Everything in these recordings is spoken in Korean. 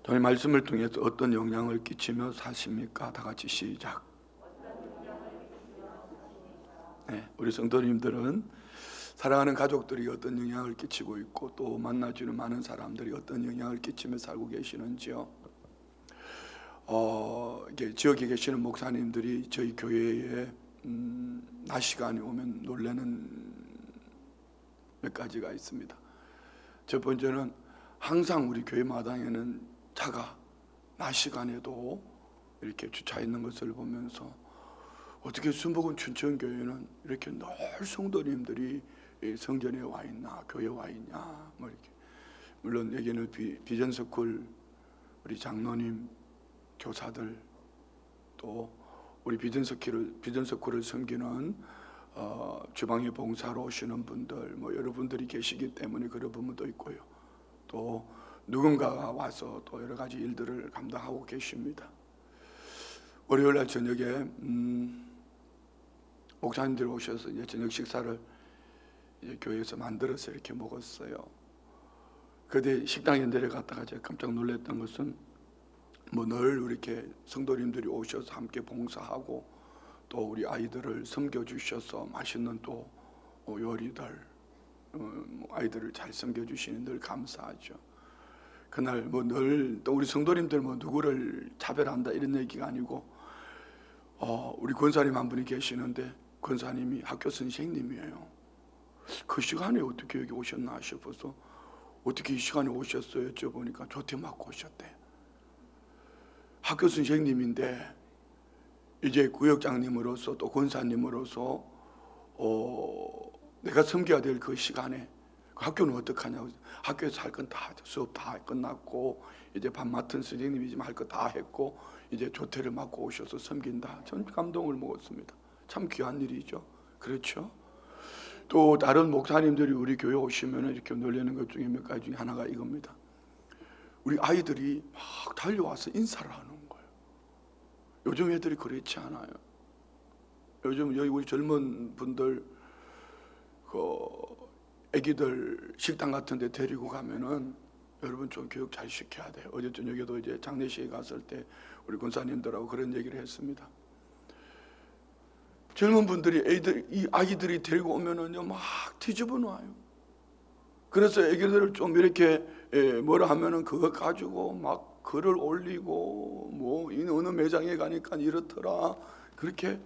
저희 말씀을 통해서 어떤 영향을 끼치며 사십니까? 다 같이 시작. 네, 우리 성도님들은 사랑하는 가족들이 어떤 영향을 끼치고 있고 또 만나주는 많은 사람들이 어떤 영향을 끼치며 살고 계시는지요. 이게 지역에 계시는 목사님들이 저희 교회에 낮 시간이 오면 놀라는 몇 가지가 있습니다. 첫 번째는 항상 우리 교회 마당에는 차가 낮 시간에도 이렇게 주차 있는 것을 보면서 어떻게 순복음 춘천교회는 이렇게 늘 성도님들이 성전에 와 있나, 교회에 와 있냐, 뭐 이렇게. 물론 여기는 비전스쿨 우리 장로님, 교사들, 또 우리 비전스쿨을 섬기는 주방에 봉사로 오시는 분들, 뭐 여러분들이 계시기 때문에 그런 부분도 있고요. 또 누군가가 와서 또 여러 가지 일들을 감당하고 계십니다. 월요일날 저녁에 목사님들이 오셔서 이제 저녁 식사를 이제 교회에서 만들어서 이렇게 먹었어요. 그때 식당에 내려갔다가 제가 깜짝 놀랐던 것은 뭐 늘 이렇게 성도님들이 오셔서 함께 봉사하고 또 우리 아이들을 섬겨주셔서 맛있는 또 요리들, 아이들을 잘 섬겨주시는 늘 감사하죠. 그날 뭐 늘 또 우리 성도님들 뭐 누구를 차별한다 이런 얘기가 아니고 우리 권사님 한 분이 계시는데 권사님이 학교 선생님이에요. 그 시간에 어떻게 여기 오셨나 싶어서 어떻게 이 시간에 오셨어요? 여쭤보니까 조퇴 맞고 오셨대. 학교 선생님인데 이제 구역장님으로서 또 권사님으로서 내가 섬겨야 될 그 시간에 그 학교는 어떡하냐고. 학교에서 할 건 다 수업 다 끝났고 이제 반 맡은 선생님이 지금 할 거 다 했고 이제 조퇴를 맡고 오셔서 섬긴다. 전 감동을 먹었습니다. 참 귀한 일이죠. 그렇죠? 또 다른 목사님들이 우리 교회 오시면 이렇게 놀라는 것 중에 몇 가지 중에 하나가 이겁니다. 우리 아이들이 막 달려와서 인사를 하는 거예요. 요즘 애들이 그렇지 않아요. 요즘 여기 우리 젊은 분들 애기들 식당 같은 데 데리고 가면은 여러분 좀 교육 잘 시켜야 돼요. 어제 저녁에도 이제 장례식에 갔을 때 우리 권사님들하고 그런 얘기를 했습니다. 젊은 분들이 이 아이들이 데리고 오면은요 막 뒤집어 놔요. 그래서 애기들을 좀 이렇게 뭐라 하면은 그거 가지고 막 글을 올리고 뭐 어느 매장에 가니까 이렇더라. 그렇게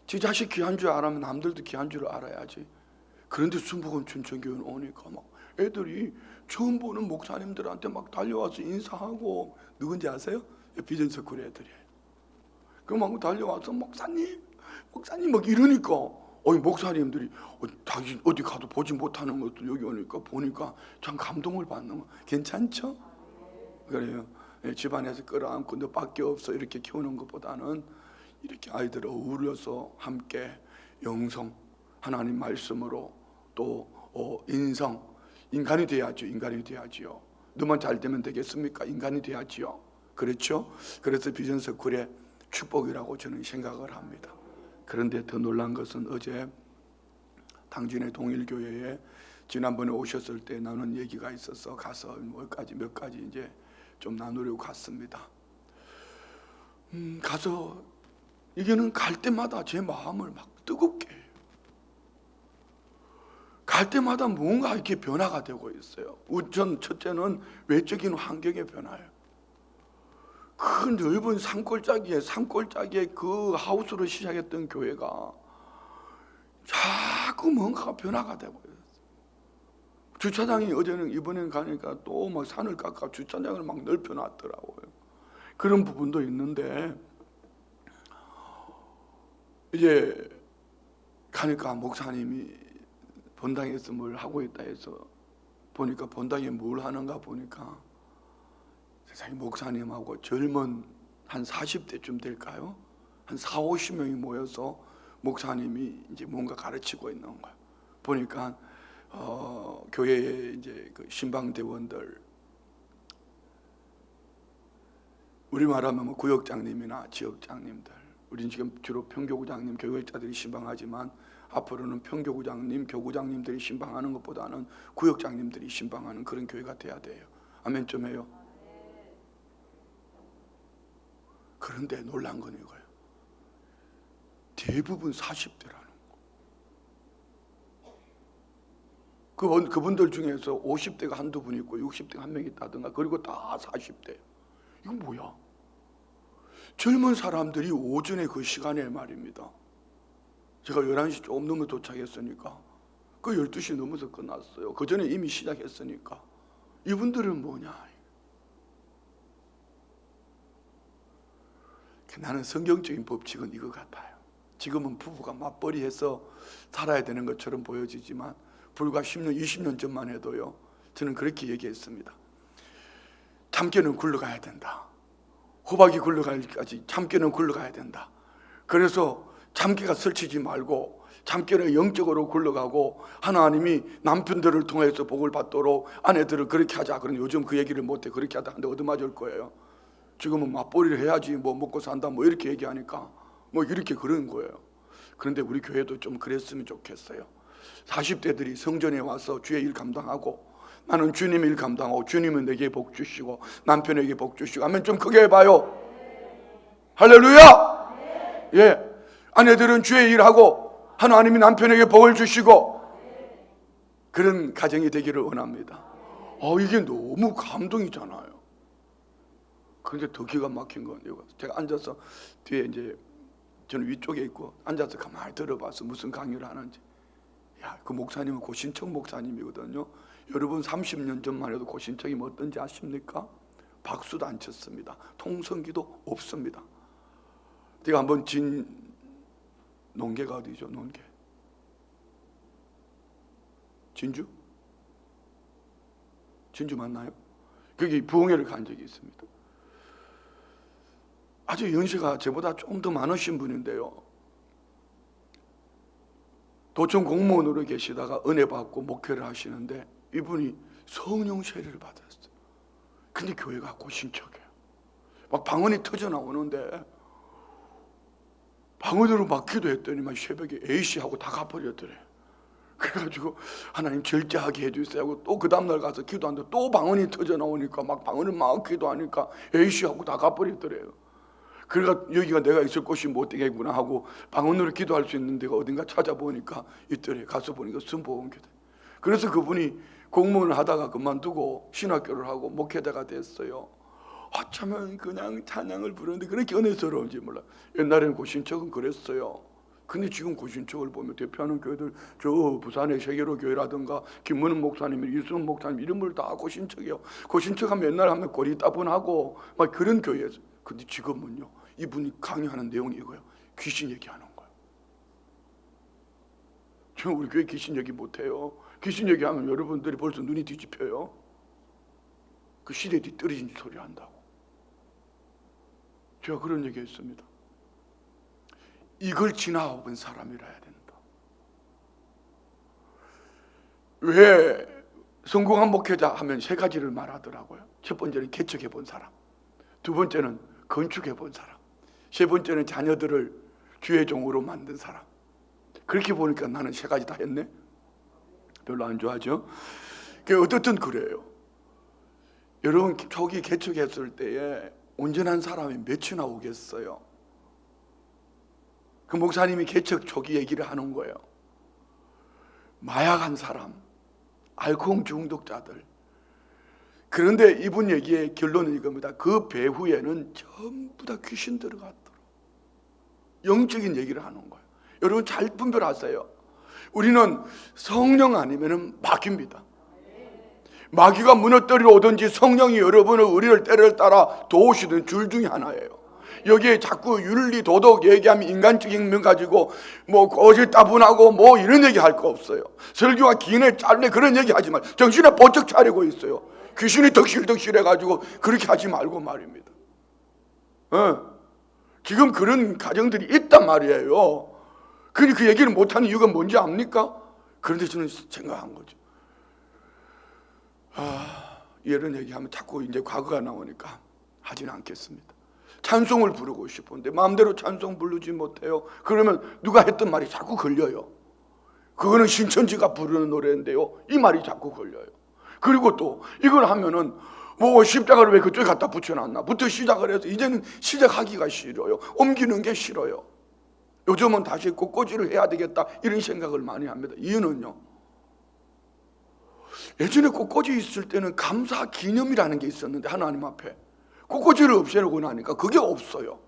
지 자식 귀한 줄 알면 남들도 귀한 줄 알아야지. 그런데 순복음 춘천교회는 오니까 막 애들이 처음 보는 목사님들한테 막 달려와서 인사하고 누군지 아세요? 비전스쿨 애들이에요. 그막 달려와서 목사님 막 이러니까 목사님들이 어디 가도 보지 못하는 것도 여기 오니까 보니까 참 감동을 받는 거. 괜찮죠? 그래요. 집안에서 끌어안고 너밖에 없어 이렇게 키우는 것보다는 이렇게 아이들을 어울려서 함께 영성 하나님 말씀으로 또 인간이 돼야지요. 너만 잘 되면 되겠습니까? 인간이 돼야지요. 그렇죠? 그래서 비전스쿨의 축복이라고 저는 생각을 합니다. 그런데 더 놀란 것은 어제 당진의 동일교회에 지난번에 오셨을 때 나눈 얘기가 있어서 가서 몇 가지 이제 좀 나누려고 갔습니다. 가서 이게는 갈 때마다 제 마음을 막 뜨겁게 해요. 갈 때마다 뭔가 이렇게 변화가 되고 있어요. 우선 첫째는 외적인 환경의 변화예요. 큰 넓은 산골짜기에 그 하우스로 시작했던 교회가 자꾸 뭔가 변화가 되고 있어요. 주차장이 이번엔 가니까 또 막 산을 깎아 주차장을 막 넓혀놨더라고요. 그런 부분도 있는데 이제 가니까 목사님이 본당에서 뭘 하고 있다 해서 보니까 본당에 뭘 하는가 보니까 세상에 목사님하고 젊은 한 40대쯤 될까요? 한 4, 50명이 모여서 목사님이 이제 뭔가 가르치고 있는 거예요. 보니까 교회에 이제 그 신방대원들, 우리 말하면 뭐 구역장님이나 지역장님들, 우리는 지금 주로 평교구장님, 교육자들이 신방하지만 앞으로는 평교구장님, 교구장님들이 신방하는 것보다는 구역장님들이 신방하는 그런 교회가 돼야 돼요. 아멘 좀 해요. 그런데 놀란 건 이거예요. 대부분 40대라는 거. 그분들 중에서 50대가 한두 분 있고 60대가 한 명 있다든가, 그리고 다 40대. 이건 뭐야? 젊은 사람들이 오전에 그 시간에 말입니다. 제가 11시 조금 넘어 도착했으니까 그 12시 넘어서 끝났어요. 그 전에 이미 시작했으니까. 이분들은 뭐냐? 나는 성경적인 법칙은 이거 같아요. 지금은 부부가 맞벌이해서 살아야 되는 것처럼 보여지지만 불과 10년, 20년 전만 해도요, 저는 그렇게 얘기했습니다. 참깨는 굴러가야 된다. 호박이 굴러가기까지 참깨는 굴러가야 된다. 그래서 참깨가 설치지 말고 참깨는 영적으로 굴러가고 하나님이 남편들을 통해서 복을 받도록 아내들을 그렇게 하자. 그런데 요즘 그 얘기를 못해. 그렇게 하다 한데 얻어맞을 거예요. 지금은 맞벌이를 해야지 뭐 먹고 산다 뭐 이렇게 얘기하니까 뭐 이렇게 그런 거예요. 그런데 우리 교회도 좀 그랬으면 좋겠어요. 40대들이 성전에 와서 주의 일 감당하고, 나는 주님 일 감당하고 주님은 내게 복 주시고 남편에게 복 주시고 하면 좀 크게 해봐요. 할렐루야. 예, 아내들은 주의 일하고 하나님이 남편에게 복을 주시고 그런 가정이 되기를 원합니다. 이게 너무 감동이잖아요. 그런데 더 기가 막힌 건 이거. 제가 앉아서 뒤에 이제 저는 위쪽에 있고 앉아서 가만히 들어봐서 무슨 강의를 하는지. 야, 그 목사님은 고신청 목사님이거든요. 여러분 30년 전만 해도 고신청이 어떤지 아십니까? 박수도 안 쳤습니다. 통성기도 없습니다. 제가 한번 논계가 어디죠? 논계. 진주 맞나요? 거기 부흥회를 간 적이 있습니다. 아주 연세가 저보다 좀 더 많으신 분인데요, 도청 공무원으로 계시다가 은혜 받고 목회를 하시는데 이분이 성령 세례를 받았어요. 근데 교회가 고신척이에요. 막 방언이 터져 나오는데 방언으로 막 기도했더니만 새벽에 A씨하고 다 가버렸더래요. 그래가지고 하나님 절제하게 해주세요 하고 또 그 다음날 가서 기도하는데 또 방언이 터져 나오니까 막 방언을 막 기도하니까 A씨하고 다 가버렸더래요. 그러니까 여기가 내가 있을 곳이 못 되겠구나 하고 방언으로 기도할 수 있는 데가 어딘가 찾아보니까 있더래. 가서 보니까 순복음교대. 그래서 그분이 공무원을 하다가 그만두고 신학교를 하고 목회자가 됐어요. 어쩌면 그냥 찬양을 부르는데 그렇게 은혜스러운지 몰라. 옛날에는 고신척은 그랬어요. 근데 지금 고신척을 보면 대표하는 교회들, 저 부산의 세계로 교회라든가 김문은 목사님, 이수는 목사님 이런 분 다 고신척이에요. 고신척하면 옛날 하면 고리 따분하고 막 그런 교회에서. 근데 지금은요, 이분이 강의하는 내용이 이거예요. 귀신 얘기하는 거예요. 저 우리 교회 귀신 얘기 못해요. 귀신 얘기하면 여러분들이 벌써 눈이 뒤집혀요. 그 시대 뒤떨어진 소리 한다고. 제가 그런 얘기 했습니다. 이걸 지나본 사람이라 해야 된다. 왜 성공한 목회자 하면 세 가지를 말하더라고요. 첫 번째는 개척해 본 사람, 두 번째는 건축해 본 사람, 세 번째는 자녀들을 주의 종으로 만든 사람. 그렇게 보니까 나는 세 가지 다 했네. 별로 안 좋아하죠. 어떻든 그래요. 여러분 초기 개척했을 때에 온전한 사람이 몇이나 오겠어요. 그 목사님이 개척 초기 얘기를 하는 거예요. 마약한 사람, 알코올 중독자들. 그런데 이분 얘기의 결론은 이겁니다. 그 배후에는 전부 다 귀신 들어갔더라. 영적인 얘기를 하는 거예요. 여러분 잘 분별하세요. 우리는 성령 아니면 마귀입니다. 마귀가 무너뜨리러 오든지 성령이 여러분의 의리를 때를 따라 도우시는 줄 중에 하나예요. 여기에 자꾸 윤리 도덕 얘기하면 인간적인 면 가지고 뭐 거짓 따분하고 뭐 이런 얘기 할 거 없어요. 설교가 기네 짧네 그런 얘기 하지 말고 정신에 번쩍 차리고 있어요. 귀신이 덕실덕실해 가지고 그렇게 하지 말고 말입니다. 지금 그런 가정들이 있단 말이에요. 근데 그 얘기를 못하는 이유가 뭔지 압니까? 그런데 저는 생각한 거죠. 이런 얘기하면 자꾸 이제 과거가 나오니까 하지는 않겠습니다. 찬송을 부르고 싶은데 마음대로 찬송 부르지 못해요. 그러면 누가 했던 말이 자꾸 걸려요. 그거는 신천지가 부르는 노래인데요, 이 말이 자꾸 걸려요. 그리고 또 이걸 하면은 뭐 십자가를 왜 그쪽에 갖다 붙여놨나 부터 시작을 해서 이제는 시작하기가 싫어요. 옮기는 게 싫어요. 요즘은 다시 꽃꽂이를 해야 되겠다 이런 생각을 많이 합니다. 이유는요, 예전에 꽃꽂이 있을 때는 감사 기념이라는 게 있었는데 하나님 앞에 꽃꽂이를 없애려고 나니까 그게 없어요.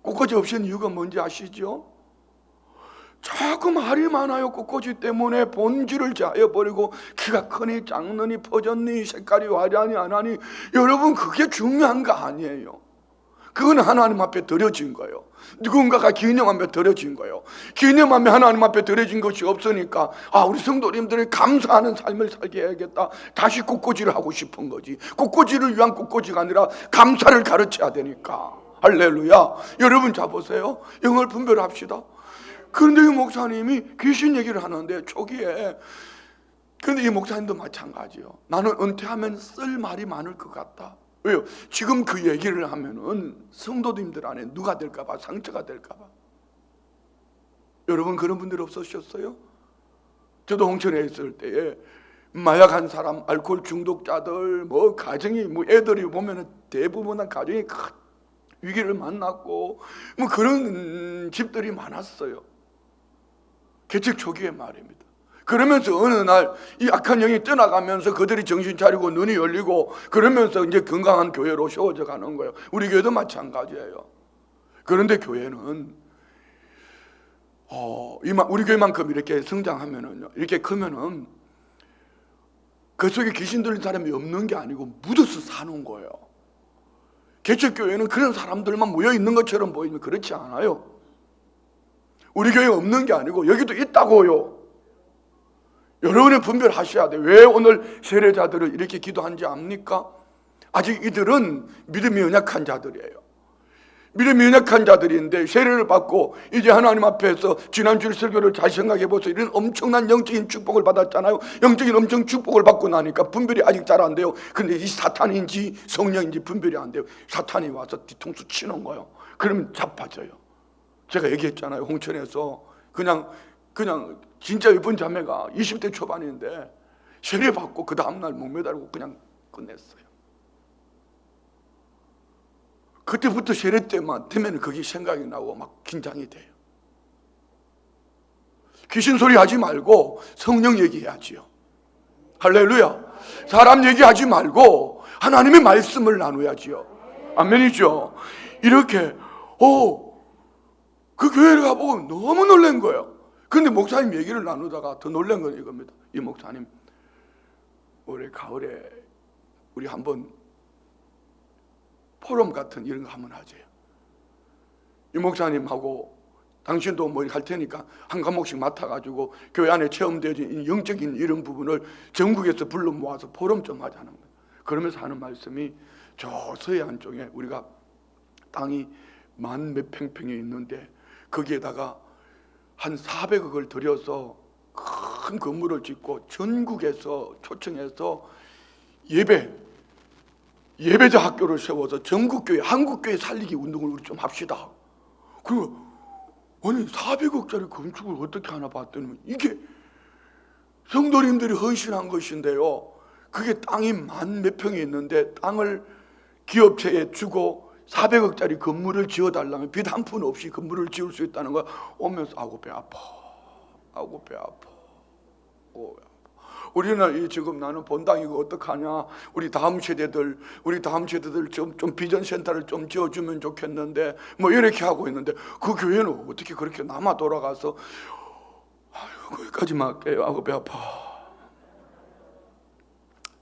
꽃꽂이 없앤 이유가 뭔지 아시죠? 자꾸 말이 많아요. 꽃꽂이 때문에 본질을 자해버리고 키가 크니 작느니 퍼졌니 색깔이 화려하니 안 하니, 여러분 그게 중요한 거 아니에요. 그건 하나님 앞에 드려진 거예요. 누군가가 기념하며 드려진 거예요. 기념하며 하나님 앞에 드려진 것이 없으니까 우리 성도님들이 감사하는 삶을 살게 해야겠다, 다시 꽃꽂이를 하고 싶은 거지. 꽃꽂이를 위한 꽃꽂이가 아니라 감사를 가르쳐야 되니까. 할렐루야. 여러분 자 보세요. 영을 분별합시다. 그런데 이 목사님이 귀신 얘기를 하는데 초기에, 그런데 이 목사님도 마찬가지요. 나는 은퇴하면 쓸 말이 많을 것 같다. 왜요? 지금 그 얘기를 하면은 성도님들 안에 누가 될까봐, 상처가 될까봐. 여러분 그런 분들 없으셨어요? 저도 홍천에 있을 때에 마약한 사람, 알코올 중독자들, 뭐 가정이, 뭐 애들이 보면은 대부분은 가정이 큰 위기를 만났고 뭐 그런 집들이 많았어요. 개척 초기에 말입니다. 그러면서 어느 날 이 악한 영이 떠나가면서 그들이 정신 차리고 눈이 열리고 그러면서 이제 건강한 교회로 세워져 가는 거예요. 우리 교회도 마찬가지예요. 그런데 교회는 우리 교회만큼 이렇게 성장하면은요, 이렇게 크면은 그 속에 귀신 들린 사람이 없는 게 아니고 묻어서 사는 거예요. 개척교회는 그런 사람들만 모여 있는 것처럼 보이면 그렇지 않아요. 우리 교회 없는 게 아니고 여기도 있다고요. 여러분이 분별하셔야 돼요. 왜 오늘 세례자들을 이렇게 기도한지 압니까? 아직 이들은 믿음이 연약한 자들이에요. 믿음이 연약한 자들인데 세례를 받고 이제 하나님 앞에서 지난주 설교를 잘 생각해 보세요. 이런 엄청난 영적인 축복을 받았잖아요. 영적인 엄청 축복을 받고 나니까 분별이 아직 잘 안 돼요. 근데 이 사탄인지 성령인지 분별이 안 돼요. 사탄이 와서 뒤통수 치는 거예요. 그러면 자빠져요. 제가 얘기했잖아요. 홍천에서 그냥 진짜 이쁜 자매가 20대 초반인데 세례 받고 그 다음날 목매달고 그냥 끝냈어요. 그때부터 세례 때만 되면 그게 생각이 나고 막 긴장이 돼요. 귀신 소리 하지 말고 성령 얘기해야지요. 할렐루야. 사람 얘기하지 말고 하나님의 말씀을 나누야지요. 아멘이죠. 이렇게 그 교회를 가보고 너무 놀란 거예요. 근데 목사님 얘기를 나누다가 더 놀란 건 이겁니다. 이 목사님, 올해 가을에 우리 한번 포럼 같은 이런 거 한번 하세요. 이 목사님하고 당신도 뭐 할 테니까 한 과목씩 맡아가지고 교회 안에 체험되어진 영적인 이런 부분을 전국에서 불러 모아서 포럼 좀 하자는 거예요. 그러면서 하는 말씀이 저 서해안 쪽에 우리가 땅이 만 몇 평평이 있는데 거기에다가 한 400억을 들여서 큰 건물을 짓고 전국에서 초청해서 예배자 학교를 세워서 전국교회, 한국교회 살리기 운동을 우리 좀 합시다. 그리고 아니 400억짜리 건축을 어떻게 하나 봤더니 이게 성도님들이 헌신한 것인데요, 그게 땅이 만 몇 평이 있는데 땅을 기업체에 주고 400억짜리 건물을 지어달라면 빚 한 푼 없이 건물을 지을 수 있다는 거야. 오면서 배 아파. 우리는 지금 나는 본당 이거 어떡하냐, 우리 다음 세대들 좀 비전 센터를 좀 지어주면 좋겠는데 뭐 이렇게 하고 있는데 그 교회는 어떻게 그렇게 남아 돌아가서 거기까지만 할게요. 배 아파.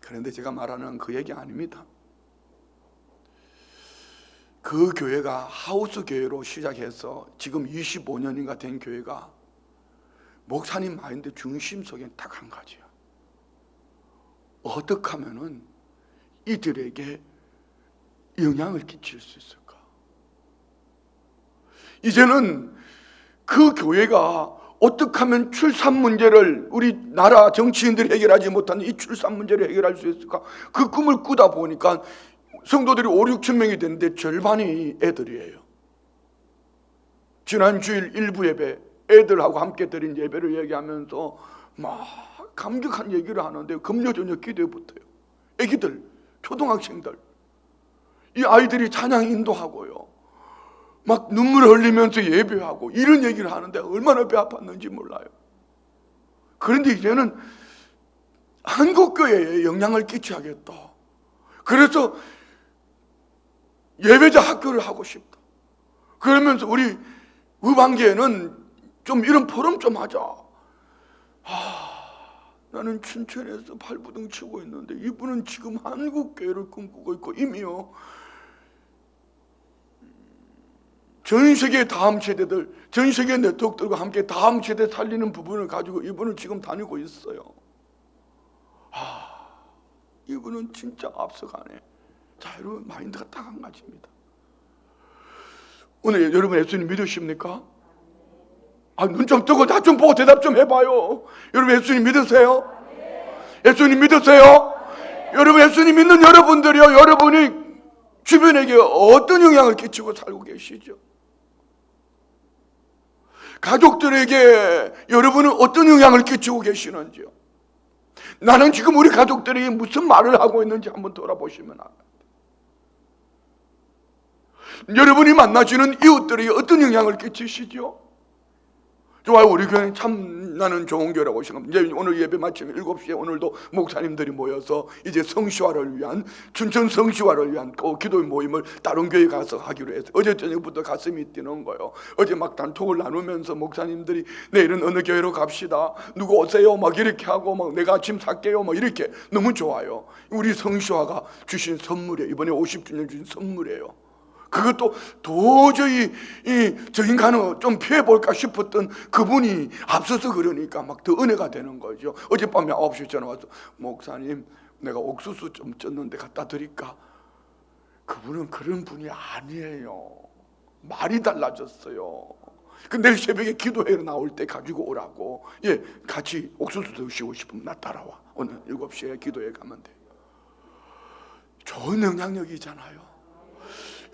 그런데 제가 말하는 그 얘기 아닙니다. 그 교회가 하우스 교회로 시작해서 지금 25년인가 된 교회가 목사님 마인드 중심 속에 딱 한 가지야. 어떻게 하면은 이들에게 영향을 끼칠 수 있을까? 이제는 그 교회가 어떻게 하면 출산 문제를, 우리나라 정치인들이 해결하지 못하는 이 출산 문제를 해결할 수 있을까? 그 꿈을 꾸다 보니까 성도들이 5, 6천 명이 됐는데 절반이 애들이에요. 지난 주일 일부 예배, 애들하고 함께 드린 예배를 얘기하면서 막 감격한 얘기를 하는데 금요 저녁 기도에 붙어요. 애기들, 초등학생들, 이 아이들이 찬양 인도하고요, 막 눈물 흘리면서 예배하고 이런 얘기를 하는데 얼마나 배 아팠는지 몰라요. 그런데 이제는 한국교회에 영향을 끼쳐야겠다. 그래서 예배자 학교를 하고 싶다. 그러면서 우리 의방계에는 좀 이런 포럼 좀 하자. 나는 춘천에서 발부둥 치고 있는데 이분은 지금 한국교회를 꿈꾸고 있고 이미요, 전 세계 다음 세대들, 전 세계 네트워크들과 함께 다음 세대 살리는 부분을 가지고 이분은 지금 다니고 있어요. 이분은 진짜 앞서가네. 자, 여러분, 마인드가 딱 한 가지입니다. 오늘 여러분 예수님 믿으십니까? 눈 좀 뜨고 나 좀 보고 대답 좀 해봐요. 여러분 예수님 믿으세요? 예수님 믿으세요? 여러분 예수님 믿는 여러분들이요, 여러분이 주변에게 어떤 영향을 끼치고 살고 계시죠? 가족들에게 여러분은 어떤 영향을 끼치고 계시는지요? 나는 지금 우리 가족들에게 무슨 말을 하고 있는지 한번 돌아보시면 알아요. 여러분이 만나시는 이웃들에게 어떤 영향을 끼치시죠? 좋아요. 우리 교회는 참 나는 좋은 교회라고 생각합니다. 이제 오늘 예배 마치면 7시에 오늘도 목사님들이 모여서 이제 성시화를 위한, 춘천 성시화를 위한 기도 모임을 다른 교회에 가서 하기로 했어요. 어제 저녁부터 가슴이 뛰는 거예요. 어제 막 단톡을 나누면서 목사님들이 내일은 어느 교회로 갑시다, 누구 오세요, 막 이렇게 하고, 막 내가 아침 살게요, 막 이렇게. 너무 좋아요. 우리 성시화가 주신 선물이에요. 이번에 50주년 주신 선물이에요. 그것도 도저히 저 인간을 좀 피해볼까 싶었던 그분이 앞서서 그러니까 막 더 은혜가 되는 거죠. 어젯밤에 9시에 전화 와서, 목사님 내가 옥수수 좀 쪘는데 갖다 드릴까? 그분은 그런 분이 아니에요. 말이 달라졌어요. 내일 새벽에 기도회로 나올 때 가지고 오라고. 예, 같이 옥수수 드시고 싶으면 나 따라와. 오늘 7시에 기도회 가면 돼요. 좋은 영향력이잖아요.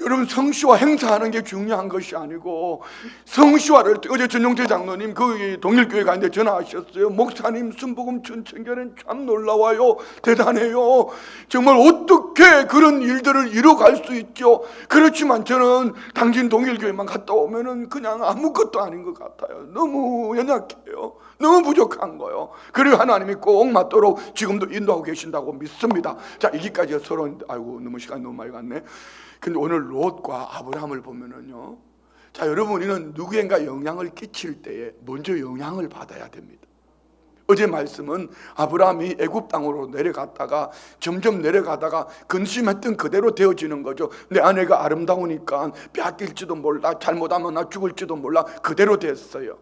여러분, 성시화 행사하는 게 중요한 것이 아니고, 성시화를 어제 전용태 장로님 그 동일교회 가는데 전화하셨어요. 목사님, 순복음 춘천교회는 참 놀라워요, 대단해요. 정말 어떻게 그런 일들을 이뤄갈 수 있죠? 그렇지만 저는 당진 동일교회만 갔다 오면은 그냥 아무것도 아닌 것 같아요. 너무 연약해요. 너무 부족한 거예요. 그리고 하나님이 꼭 맞도록 지금도 인도하고 계신다고 믿습니다. 자, 여기까지 서로, 아이고 너무 시간이 너무 많이 갔네. 근데 오늘 롯과 아브라함을 보면은요, 자, 여러분, 우리는 누구인가 영향을 끼칠 때에 먼저 영향을 받아야 됩니다. 어제 말씀은 아브라함이 애굽 땅으로 내려갔다가 점점 내려가다가 근심했던 그대로 되어지는 거죠. 내 아내가 아름다우니까 빼앗길지도 몰라, 잘못하면 나 죽을지도 몰라, 그대로 됐어요.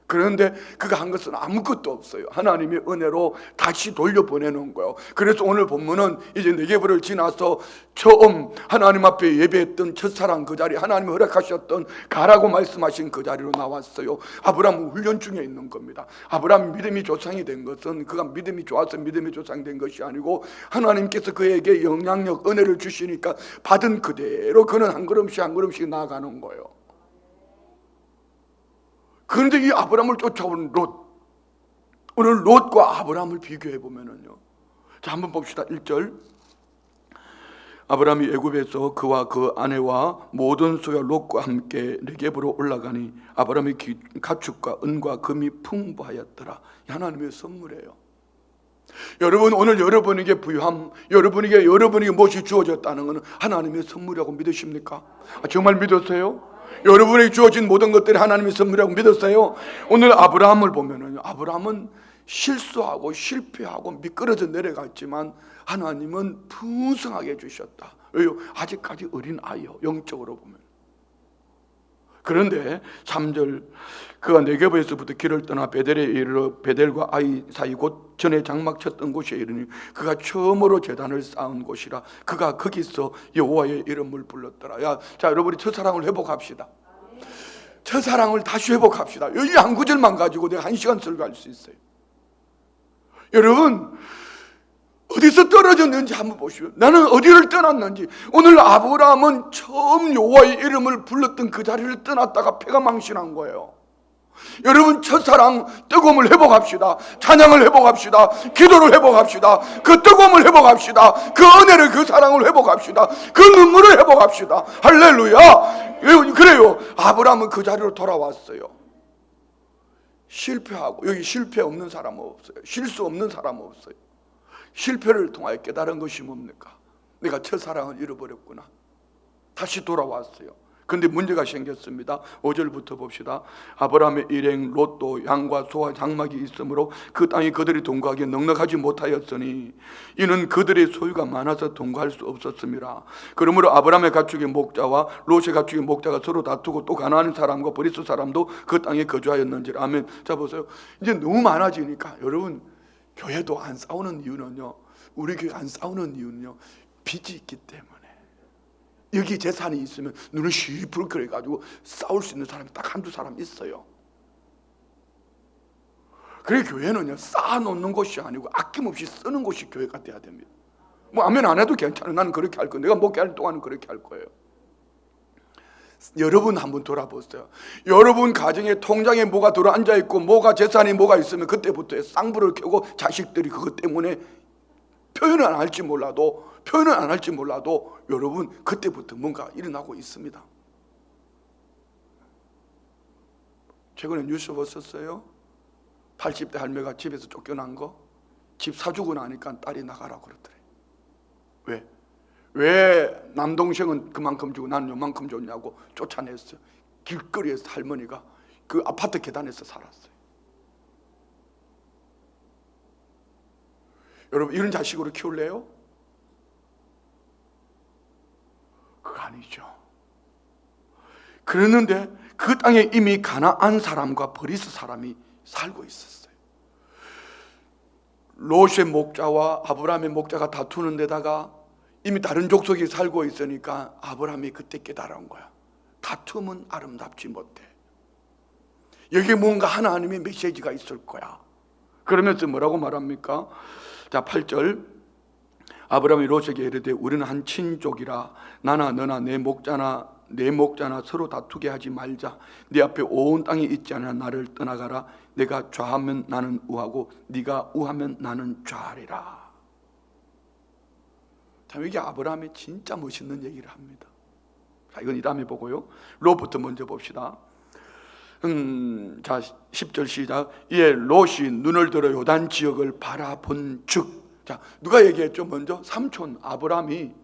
그런데 그가 한 것은 아무것도 없어요. 하나님의 은혜로 다시 돌려보내는 거예요. 그래서 오늘 본문은 이제 네게부를 지나서 처음 하나님 앞에 예배했던 첫사랑 그 자리, 하나님이 허락하셨던 가라고 말씀하신 그 자리로 나왔어요. 아브라함은 훈련 중에 있는 겁니다. 아브라함이 믿음이 조상이 된 것은 그가 믿음이 좋아서 믿음이 조상이 된 것이 아니고, 하나님께서 그에게 영향력, 은혜를 주시니까 받은 그대로 그는 한 걸음씩 한 걸음씩 나아가는 거예요. 그런데 이 아브라함을 쫓아오는 롯, 오늘 롯과 아브라함을 비교해 보면은요, 자, 한번 봅시다. 1절. 아브라함이 애굽에서 그와 그 아내와 모든 소와 롯과 함께 네겝으로 올라가니 아브라함의 가축과 은과 금이 풍부하였더라. 하나님의 선물이에요. 여러분, 오늘 여러분에게 부유함, 여러분에게 무엇이 주어졌다는 것은 하나님의 선물이라고 믿으십니까? 정말 믿으세요? 여러분에게 주어진 모든 것들이 하나님의 선물이라고 믿었어요? 오늘 아브라함을 보면은, 아브라함은 실수하고 실패하고 미끄러져 내려갔지만 하나님은 풍성하게 주셨다. 왜요? 아직까지 어린 아이요, 영적으로 보면. 그런데 3절, 그가 네겝에서부터 길을 떠나 베델에 이르러 베델과 아이 사이 곧 전에 장막 쳤던 곳에 이르니 그가 처음으로 제단을 쌓은 곳이라. 그가 거기서 여호와의 이름을 불렀더라. 자, 여러분이 첫사랑을 회복합시다. 첫사랑을 다시 회복합시다. 여기 한 구절만 가지고 내가 1시간 설교할 수 있어요. 여러분, 어디서 떨어졌는지 한번 보시오. 나는 어디를 떠났는지. 오늘 아브라함은 처음 여호와의 이름을 불렀던 그 자리를 떠났다가 패가 망신한 거예요. 여러분 첫사랑 뜨거움을 회복합시다. 찬양을 회복합시다. 기도를 회복합시다. 그 뜨거움을 회복합시다. 그 은혜를, 그 사랑을 회복합시다. 그 눈물을 회복합시다. 할렐루야. 그래요. 아브라함은 그 자리로 돌아왔어요. 실패하고, 여기 실패 없는 사람은 없어요. 실수 없는 사람은 없어요. 실패를 통하여 깨달은 것이 뭡니까? 내가 첫사랑을 잃어버렸구나. 다시 돌아왔어요. 그런데 문제가 생겼습니다. 5절부터 봅시다. 아브라함의 일행 롯도 양과 소와 장막이 있으므로 그 땅이 그들이 동거하기에 넉넉하지 못하였으니 이는 그들의 소유가 많아서 동거할 수 없었습니다. 그러므로 아브라함의 가축의 목자와 롯의 가축의 목자가 서로 다투고 또 가나안 사람과 브리스 사람도 그 땅에 거주하였는지라. 아멘. 자 보세요. 이제 너무 많아지니까 여러분, 교회도 안 싸우는 이유는요, 우리 교회 안 싸우는 이유는요, 빚이 있기 때문에. 여기 재산이 있으면 눈을 시퍼렇게 해가지고 싸울 수 있는 사람이 딱 한두 사람 있어요. 그래 교회는요, 쌓아놓는 곳이 아니고 아낌없이 쓰는 곳이 교회가 돼야 됩니다. 뭐 아멘 안 해도 괜찮아요. 나는 그렇게 할 거예요. 내가 목회할 동안은 그렇게 할 거예요. 여러분 한번 돌아보세요. 여러분 가정에 통장에 뭐가 들어앉아 있고 뭐가 재산이 뭐가 있으면 그때부터 쌍불을 켜고 자식들이 그것 때문에 표현은 안 할지 몰라도 여러분 그때부터 뭔가 일어나고 있습니다. 최근에 뉴스 보셨어요? 80대 할매가 집에서 쫓겨난 거, 집 사주고 나니까 딸이 나가라고 그러더래. 왜 남동생은 그만큼 주고 나는 요만큼 줬냐고 쫓아냈어요. 길거리에서 할머니가 그 아파트 계단에서 살았어요. 여러분 이런 자식으로 키울래요? 그거 아니죠. 그랬는데 그 땅에 이미 가나안 사람과 브리스 사람이 살고 있었어요. 롯의 목자와 아브라함의 목자가 다투는 데다가 이미 다른 족속이 살고 있으니까 아브라함이 그때 깨달은 거야. 다툼은 아름답지 못해. 여기에 뭔가 하나님의 메시지가 있을 거야. 그러면서 뭐라고 말합니까? 자 8절, 아브라함이 롯에게 이르되 우리는 한 친족이라 나나 너나 내 목자나 서로 다투게 하지 말자. 네 앞에 온 땅이 있지 않으나 나를 떠나가라. 내가 좌하면 나는 우하고 네가 우하면 나는 좌하리라. 참 이게 아브라함이 진짜 멋있는 얘기를 합니다. 자 이건 이 다음에 보고요. 롯부터 먼저 봅시다. 자 10절 시작. 이에 롯이 눈을 들어 요단 지역을 바라본 즉. 자 누가 얘기했죠? 먼저 삼촌 아브라함은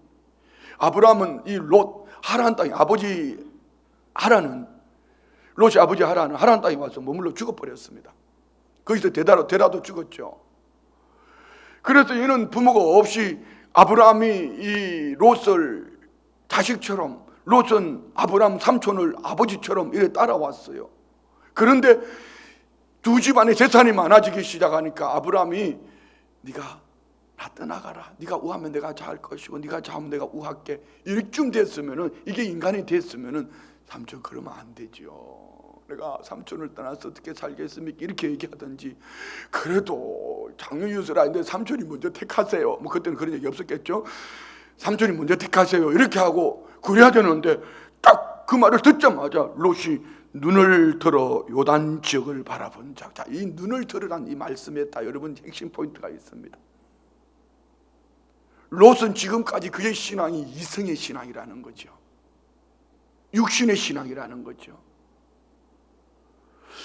이 롯 하란 땅에 아버지 하란은 롯이 아버지 하란은 하란 땅에 와서 머물러 죽어버렸습니다. 거기서 되라도 죽었죠. 그래서 얘는 부모가 없이 아브라함이 이 롯을 자식처럼, 롯은 아브라함 삼촌을 아버지처럼 이렇게 따라왔어요. 그런데 두 집안의 재산이 많아지기 시작하니까 아브라함이 네가 나 떠나가라. 네가 우하면 내가 좌할 것이고 네가 좌하면 내가 우할게. 이쯤 됐으면은, 이게 인간이 됐으면은 삼촌 그러면 안 되지요. 내가 삼촌을 떠나서 어떻게 살겠습니까? 이렇게 얘기하든지, 그래도 장유유서라 했는데 삼촌이 먼저 택하세요. 뭐 그때는 그런 얘기 없었겠죠. 삼촌이 먼저 택하세요. 이렇게 하고 그래야 되는데 딱 그 말을 듣자마자 롯이 눈을 들어 요단 지역을 바라본 자. 자, 이 눈을 들으란 이 말씀에 다 여러분 핵심 포인트가 있습니다. 롯은 지금까지 그의 신앙이 이성의 신앙이라는 거죠. 육신의 신앙이라는 거죠.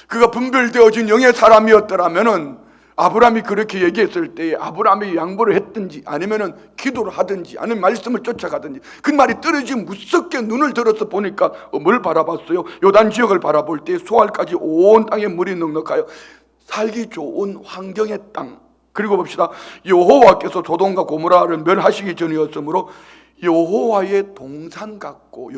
그가 분별되어진 영의 사람이었더라면은 아브라함이 그렇게 얘기했을 때 아브라함이 양보를 했든지 아니면은 기도를 하든지 아니면 말씀을 쫓아가든지, 그 말이 떨어지고 무섭게 눈을 들어서 보니까 뭘 바라봤어요? 요단 지역을 바라볼 때 소알까지 온 땅에 물이 넉넉하여 살기 좋은 환경의 땅. 그리고 봅시다. 여호와께서 소돔과 고모라를 멸하시기 전이었으므로 여호와의 동산 같고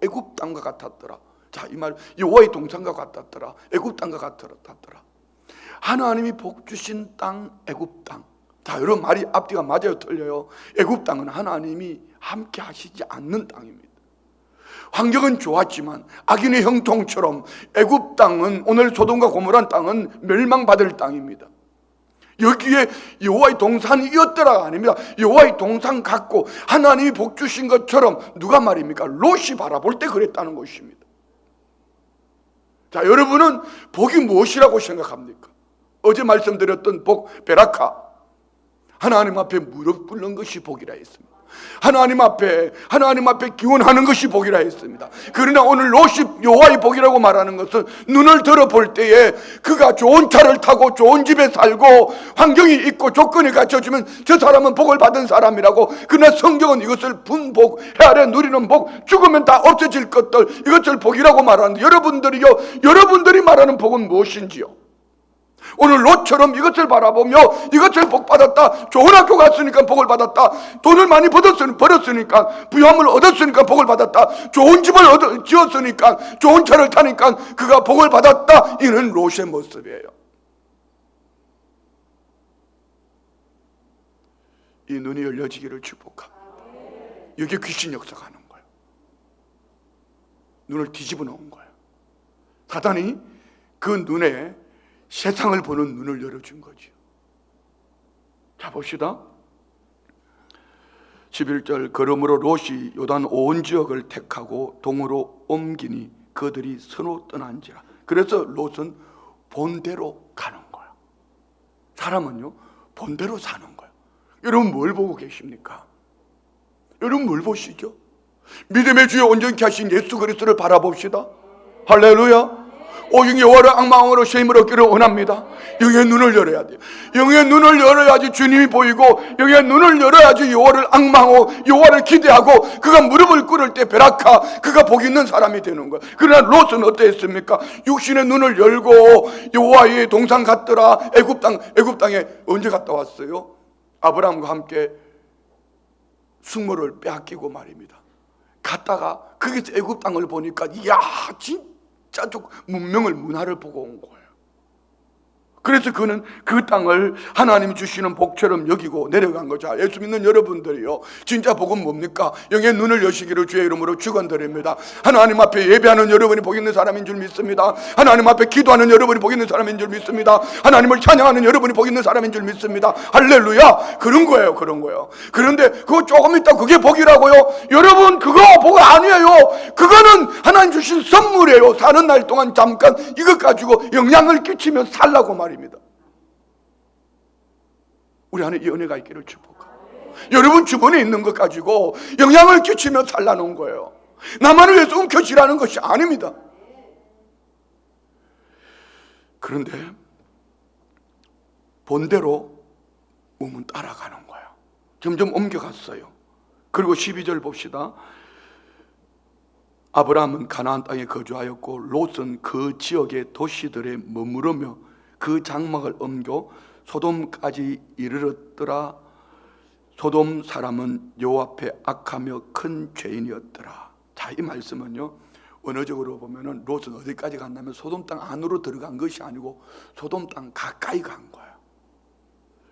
애굽 땅과 같았더라. 자, 이 말 여호와의 동산과 같았더라. 애굽 땅과 같았더라. 하나님이 복 주신 땅, 애굽 땅. 자, 여러분 말이 앞뒤가 맞아요, 틀려요? 애굽 땅은 하나님이 함께 하시지 않는 땅입니다. 환경은 좋았지만 악인의 형통처럼 애굽 땅은, 오늘 소돔과 고모라 땅은 멸망받을 땅입니다. 여기에 여호와의 동산이었더라가 아닙니다. 여호와의 동산 같고 하나님이 복 주신 것처럼 누가 말입니까? 롯이 바라볼 때 그랬다는 것입니다. 자, 여러분은 복이 무엇이라고 생각합니까? 어제 말씀드렸던 복, 베라카. 하나님 앞에 무릎 꿇는 것이 복이라 했습니다. 하나님 앞에 기원하는 것이 복이라 했습니다. 그러나 오늘 롯이 여호와의 복이라고 말하는 것은 눈을 들어볼 때에 그가 좋은 차를 타고 좋은 집에 살고 환경이 있고 조건이 갖춰지면 저 사람은 복을 받은 사람이라고. 그러나 성경은 이것을 분복, 헤아려 누리는 복, 죽으면 다 없어질 것들, 이것을 복이라고 말하는데, 여러분들이 말하는 복은 무엇인지요? 오늘 롯처럼 이것을 바라보며 이것을 복받았다, 좋은 학교 갔으니까 복을 받았다, 돈을 많이 벌었으니까, 부유함을 얻었으니까 복을 받았다, 좋은 집을 지었으니까, 좋은 차를 타니까 그가 복을 받았다, 이는 롯의 모습이에요. 이 눈이 열려지기를 축복합니다. 여기에 귀신 역사하는 거예요. 눈을 뒤집어 놓은 거예요. 사단이 그 눈에 세상을 보는 눈을 열어준 거죠. 자, 봅시다. 11절, 그러므로 롯이 요단 온 지역을 택하고 동으로 옮기니 그들이 서로 떠난지라. 그래서 롯은 본대로 가는 거예요. 사람은요, 본대로 사는 거예요. 여러분 뭘 보고 계십니까? 여러분 뭘 보시죠? 믿음의 주여 온전케 하신 예수 그리스도를 바라봅시다. 할렐루야. 오직 여호와를 앙망으로 쉼을 얻기를 원합니다. 영의 눈을 열어야 돼요. 영의 눈을 열어야지 주님이 보이고, 영의 눈을 열어야지 여호와를 앙망하고 여호와를 기대하고, 그가 무릎을 꿇을 때 베라카, 그가 복 있는 사람이 되는 거예요. 그러나 롯은 어땠습니까? 육신의 눈을 열고 여호와의 동산 갔더라. 애굽 땅에 언제 갔다 왔어요? 아브라함과 함께 숙모를 빼앗기고 말입니다. 갔다가 거기서 애굽 땅을 보니까 이야, 진짜 문화를 보고 온 거예요. 그래서 그는 그 땅을 하나님이 주시는 복처럼 여기고 내려간 거죠. 예수 믿는 여러분들이요, 진짜 복은 뭡니까? 영의 눈을 여시기를 주의 이름으로 축원드립니다. 하나님 앞에 예배하는 여러분이 복 있는 사람인 줄 믿습니다. 하나님 앞에 기도하는 여러분이 복 있는 사람인 줄 믿습니다. 하나님을 찬양하는 여러분이 복 있는 사람인 줄 믿습니다. 할렐루야. 그런 거예요. 그런데 그거 조금 있다 그게 복이라고요? 여러분, 그거 복 아니에요. 그거는 하나님 주신 선물이에요. 사는 날 동안 잠깐 이것 가지고 영향을 끼치며 살라고 말이에요. 우리 안에 이 은혜가 있기를 축복합니다. 여러분 주변에 있는 것 가지고 영향을 끼치며 살라는 거예요. 나만을 위해서 움켜쥐라는 것이 아닙니다. 그런데 본대로 몸은 따라가는 거예요. 점점 옮겨갔어요. 그리고 12절 봅시다. 아브라함은 가나안 땅에 거주하였고 롯은 그 지역의 도시들에 머무르며 그 장막을 옮겨 소돔까지 이르렀더라. 소돔 사람은 여호와 앞에 악하며 큰 죄인이었더라. 자, 이 말씀은요, 원어적으로 보면은 롯은 어디까지 갔냐면 소돔 땅 안으로 들어간 것이 아니고 소돔 땅 가까이 간 거예요.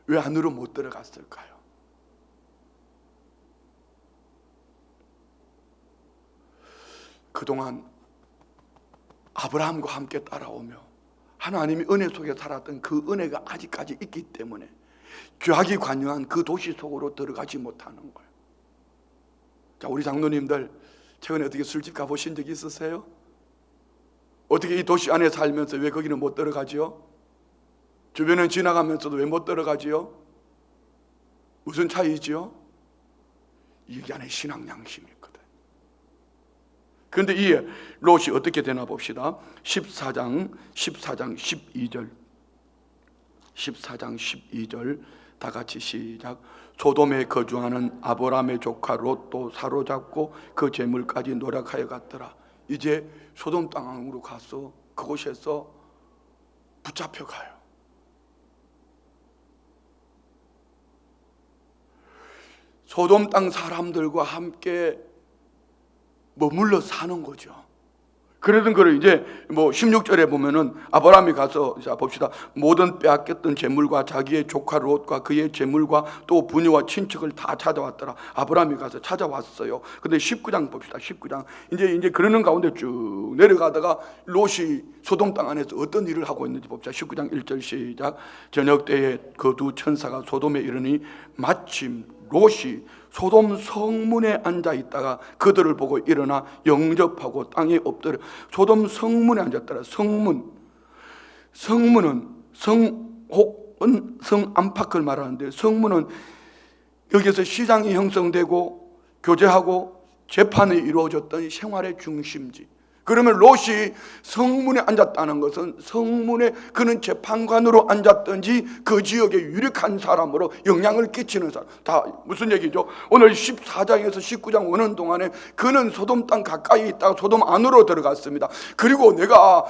왜 안으로 못 들어갔을까요? 그동안 아브라함과 함께 따라오며 하나님이 은혜 속에 살았던 그 은혜가 아직까지 있기 때문에 죄악이 관영한 그 도시 속으로 들어가지 못하는 거예요. 자, 우리 장로님들 최근에 어떻게 술집 가보신 적이 있으세요? 어떻게 이 도시 안에 살면서 왜 거기는 못 들어가지요? 주변은 지나가면서도 왜 못 들어가지요? 무슨 차이지요? 이게 안에 신앙 양심이 있거든. 그런데 이 롯이 어떻게 되나 봅시다. 14장 12절 다 같이 시작. 소돔에 거주하는 아브라함의 조카 롯도 사로잡고 그 재물까지 노력하여 갔더라. 이제 소돔 땅으로 가서 그곳에서 붙잡혀가요. 소돔 땅 사람들과 함께 머물러 사는 거죠. 그러던 거를 이제 16절에 보면은 아브라함이 가서, 자 봅시다. 모든 빼앗겼던 재물과 자기의 조카 롯과 그의 재물과 또 부녀와 친척을 다 찾아왔더라. 아브라함이 가서 찾아왔어요. 근데 19장 봅시다. 19장 이제 그러는 가운데 쭉 내려가다가 롯이 소돔 땅 안에서 어떤 일을 하고 있는지 봅시다. 19장 1절 시작. 저녁 때에 그 두 천사가 소돔에 이르니 마침 롯이 소돔 성문에 앉아 있다가 그들을 보고 일어나 영접하고 땅에 엎드려. 소돔 성문에 앉았더라. 성문은 성혹은 성안팎을 말하는데, 성문은 여기서 시장이 형성되고 교제하고 재판이 이루어졌던 생활의 중심지. 그러면 롯이 성문에 앉았다는 것은 성문에 그는 재판관으로 앉았든지 그 지역에 유력한 사람으로 영향을 끼치는 사람. 다 무슨 얘기죠? 오늘 14장에서 19장 오는 동안에 그는 소돔 땅 가까이 있다가 소돔 안으로 들어갔습니다. 그리고 내가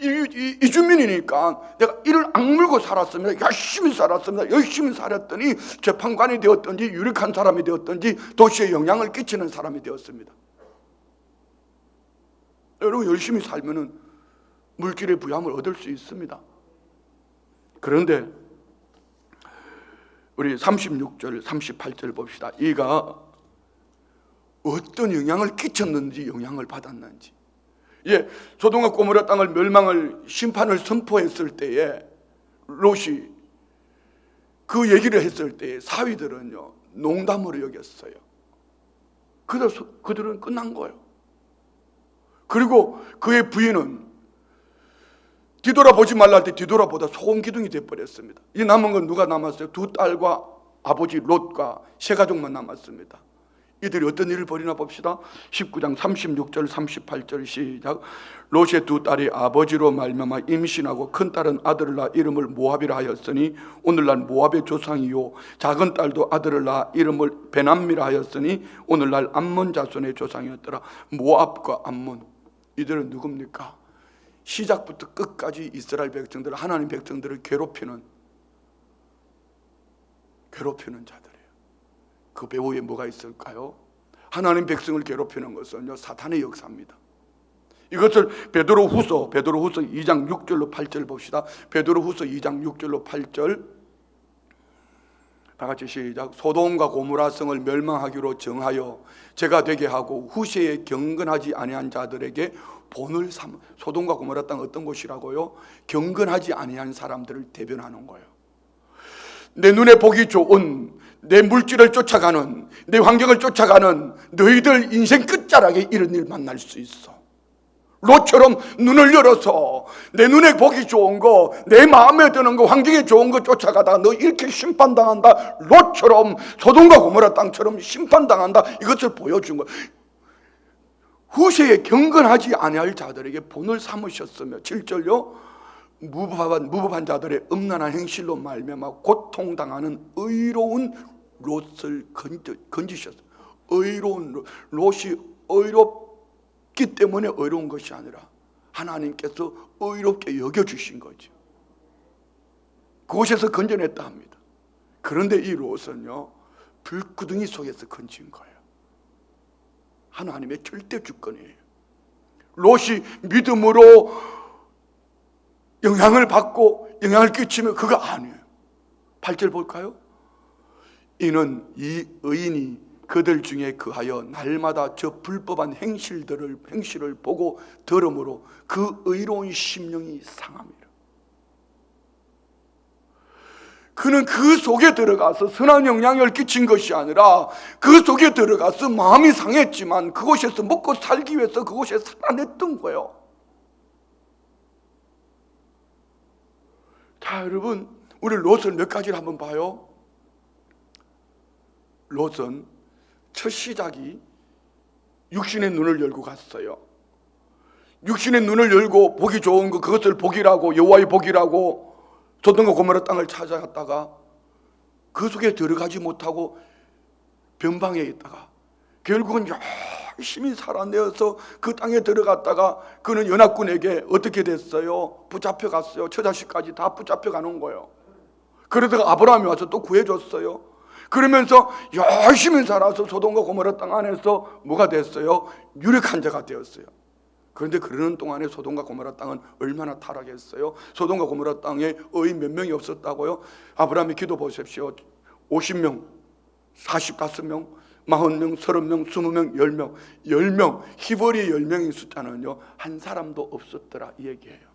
이주민이니까 내가 이를 악물고 살았습니다. 열심히 살았습니다. 열심히 살았더니 재판관이 되었든지 유력한 사람이 되었든지 도시에 영향을 끼치는 사람이 되었습니다. 여러분, 열심히 살면은 물질의 부양을 얻을 수 있습니다. 그런데 우리 36절, 38절 봅시다. 이가 어떤 영향을 끼쳤는지, 영향을 받았는지. 소돔과 고모라 땅을 멸망을, 심판을 선포했을 때에 롯이 그 얘기를 했을 때에 사위들은요 농담으로 여겼어요. 그들은 끝난 거예요. 그리고 그의 부인은 뒤돌아보지 말라 할 때 뒤돌아보다 소금 기둥이 되어버렸습니다. 이 남은 건 누가 남았어요? 두 딸과 아버지 롯과 세 가족만 남았습니다. 이들이 어떤 일을 벌이나 봅시다. 19장 36절 38절 시작. 롯의 두 딸이 아버지로 말미암아 임신하고 큰 딸은 아들을 낳아 이름을 모압이라 하였으니 오늘날 모압의 조상이요, 작은 딸도 아들을 낳아 이름을 베남미라 하였으니 오늘날 암몬 자손의 조상이었더라. 모압과 암몬, 이들은 누굽니까? 시작부터 끝까지 이스라엘 백성들, 하나님 백성들을 괴롭히는 자들이에요. 그 배후에 뭐가 있을까요? 하나님 백성을 괴롭히는 것은요 사탄의 역사입니다. 이것을 베드로후서 2장 6절로 8절 봅시다. 베드로후서 2장 6절로 8절 다 같이 시작. 소돔과 고모라 성을 멸망하기로 정하여 제가 되게 하고 후세에 경건하지 아니한 자들에게 본을 삼. 소돔과 고모라 땅 어떤 곳이라고요? 경건하지 아니한 사람들을 대변하는 거예요. 내 눈에 보기 좋은, 내 물질을 쫓아가는, 내 환경을 쫓아가는 너희들 인생 끝자락에 이런 일 만날 수 있어. 롯처럼 눈을 열어서 내 눈에 보기 좋은 거, 내 마음에 드는 거, 환경에 좋은 거 쫓아가다가 너 이렇게 심판당한다. 롯처럼, 소돔과 고모라 땅처럼 심판당한다. 이것을 보여준 거예요. 후세에 경건하지 아니할 자들에게 본을 삼으셨으며, 7절요, 무법한 자들의 음란한 행실로 말미암아 고통당하는 의로운 롯을 건지셨어요. 의로운 롯이 의롭기 때문에 의로운 것이 아니라 하나님께서 의롭게 여겨주신 거죠. 그곳에서 건져냈다 합니다. 그런데 이 롯은요 불구덩이 속에서 건진 거예요. 하나님의 절대 주권이에요. 롯이 믿음으로 영향을 받고 영향을 끼치면 그거 아니에요. 8절 볼까요? 이는 이 의인이 그들 중에 그하여 날마다 저 불법한 행실을 보고 들음으로 그 의로운 심령이 상함이라. 그는 그 속에 들어가서 선한 영향을 끼친 것이 아니라 그 속에 들어가서 마음이 상했지만 그곳에서 먹고 살기 위해서 그곳에 살아냈던 거예요. 자, 여러분, 우리 롯을 몇 가지를 한번 봐요. 롯은 첫 시작이 육신의 눈을 열고 갔어요. 육신의 눈을 열고 보기 좋은 거, 그것을 복이라고, 여호와의 복이라고 소돔과 고모라 땅을 찾아갔다가 그 속에 들어가지 못하고 변방에 있다가 결국은 열심히 살아내어서 그 땅에 들어갔다가 그는 연합군에게 어떻게 됐어요? 붙잡혀갔어요. 처자식까지 다 붙잡혀가는 거예요. 그러다가 아브라함이 와서 또 구해줬어요. 그러면서 열심히 살아서 소돔과 고모라 땅 안에서 뭐가 됐어요? 유력한 자가 되었어요. 그런데 그러는 동안에 소돔과 고모라 땅은 얼마나 타락했어요? 소돔과 고모라 땅에 의인 몇 명이 없었다고요? 아브라함이 기도 보십시오. 50명, 45명, 40명, 30명, 20명, 10명, 10명, 히브리 10명의 숫자는요 한 사람도 없었더라 이 얘기예요.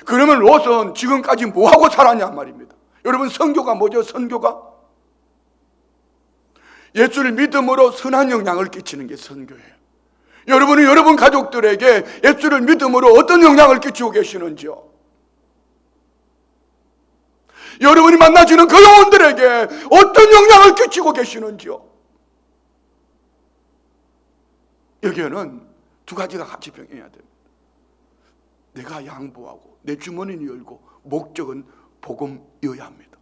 그러면 롯은 지금까지 뭐하고 살았냐 말입니다. 여러분, 선교가 뭐죠? 선교가 예수를 믿음으로 선한 영향을 끼치는 게 선교예요. 여러분은 여러분 가족들에게 예수를 믿음으로 어떤 영향을 끼치고 계시는지요? 여러분이 만나시는 그 영혼들에게 어떤 영향을 끼치고 계시는지요? 여기에는 두 가지가 같이 병행해야 됩니다. 내가 양보하고 내 주머니를 열고, 목적은 복음이어야 합니다.